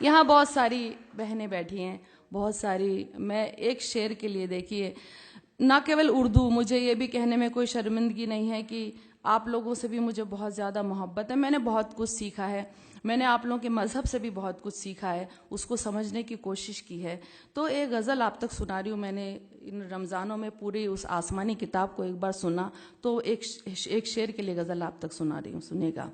यहाँ बहुत सारी बहनें बैठी हैं, बहुत सारी। मैं एक शेर के लिए, देखिए, ना केवल उर्दू, मुझे ये भी कहने में कोई शर्मिंदगी नहीं है कि आप लोगों से भी मुझे बहुत ज़्यादा मोहब्बत है। मैंने बहुत कुछ सीखा है, मैंने आप लोगों के मज़हब से भी बहुत कुछ सीखा है, उसको समझने की कोशिश की है। तो एक गज़ल आप तक सुना रही हूँ। मैंने इन रमज़ानों में पूरी उस आसमानी किताब को एक बार सुना, तो एक शेर के लिए गज़ल आप तक सुना रही हूँ, सुनेगा।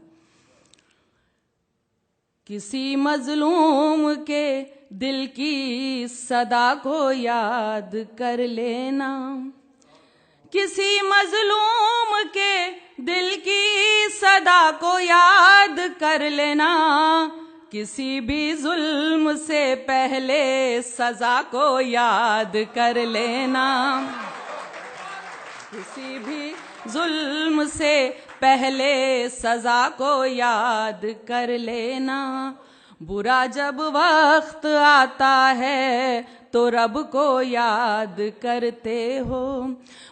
किसी मजलूम के दिल की सदा को याद कर लेना, किसी मजलूम के दिल की सदा को याद कर लेना, किसी भी जुल्म से पहले सजा को याद कर लेना, किसी भी जुल्म से पहले सजा को याद कर लेना। बुरा जब वक्त आता है तो रब को याद करते हो,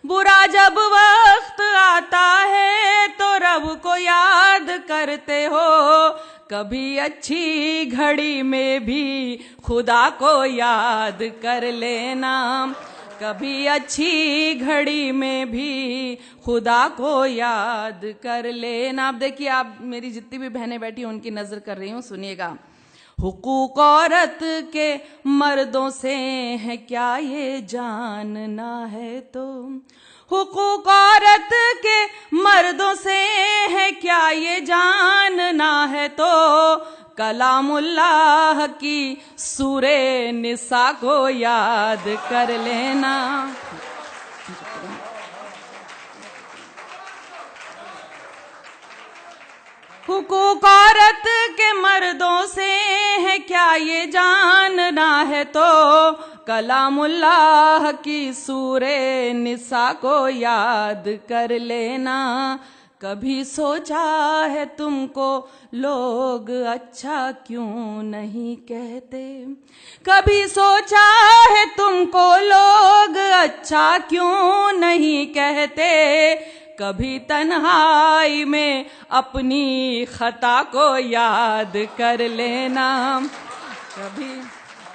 बुरा जब वक्त आता है तो रब को याद करते हो, कभी अच्छी घड़ी में भी खुदा को याद कर लेना, कभी अच्छी घड़ी में भी खुदा को याद कर लेना। अब देखिए, आप मेरी जितनी भी बहनें बैठी हैं उनकी नजर कर रही हूँ, सुनिएगा। हुकूक औरत के मर्दों से है क्या ये जानना है तो, हुकूक औरत के मर्दों से है क्या ये जानना है तो, कलामुल्लाह की सूरे निसा को याद कर लेना। हुकूक औरत के मर्दों से है क्या ये जानना है तो, कलामुल्लाह की सूरे निसा को याद कर लेना। कभी सोचा है तुमको लोग अच्छा क्यों नहीं कहते, कभी सोचा है तुमको लोग अच्छा क्यों नहीं कहते, कभी तन्हाई में अपनी खता को याद कर लेना,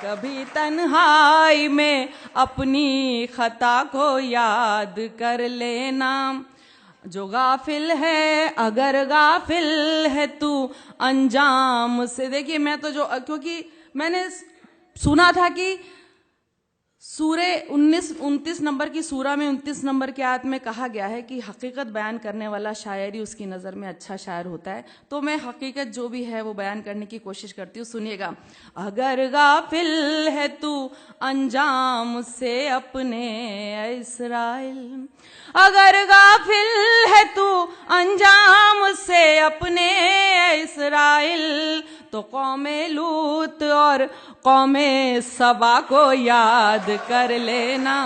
कभी तन्हाई में अपनी खता को याद कर लेना। जो गाफिल है अगर गाफिल है तू अंजाम से, देखिए मैं तो क्योंकि मैंने सुना था कि सूरे 29 नंबर की सूरा में 29 नंबर की आयत में कहा गया है कि हकीकत बयान करने वाला शायर ही उसकी नज़र में अच्छा शायर होता है। तो मैं हकीकत जो भी है वो बयान करने की कोशिश करती हूँ, सुनिएगा। अगर गाफिल है तू अंजाम से अपने इस्राइल, अगर गाफिल है तू अंजाम से अपने इस्राइल, तो कौमे लूत और कौमे सबा को याद कर लेना।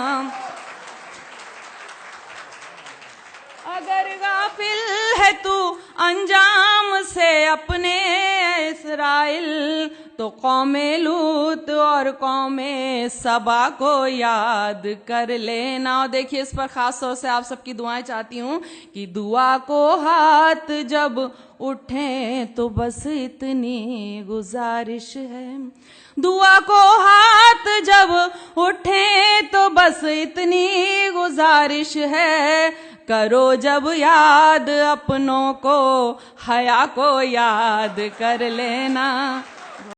अगर गाफिल है तू अंजाम से अपने इस्राइल, तो कौमे लूत और कौमे सबा को याद कर लेना। और देखिए, इस पर खास तौर से आप सबकी दुआएं चाहती हूँ कि दुआ को हाथ जब उठे तो बस इतनी गुजारिश है, दुआ को हाथ जब उठे तो बस इतनी गुजारिश है, करो जब याद अपनों को हया को याद कर लेना।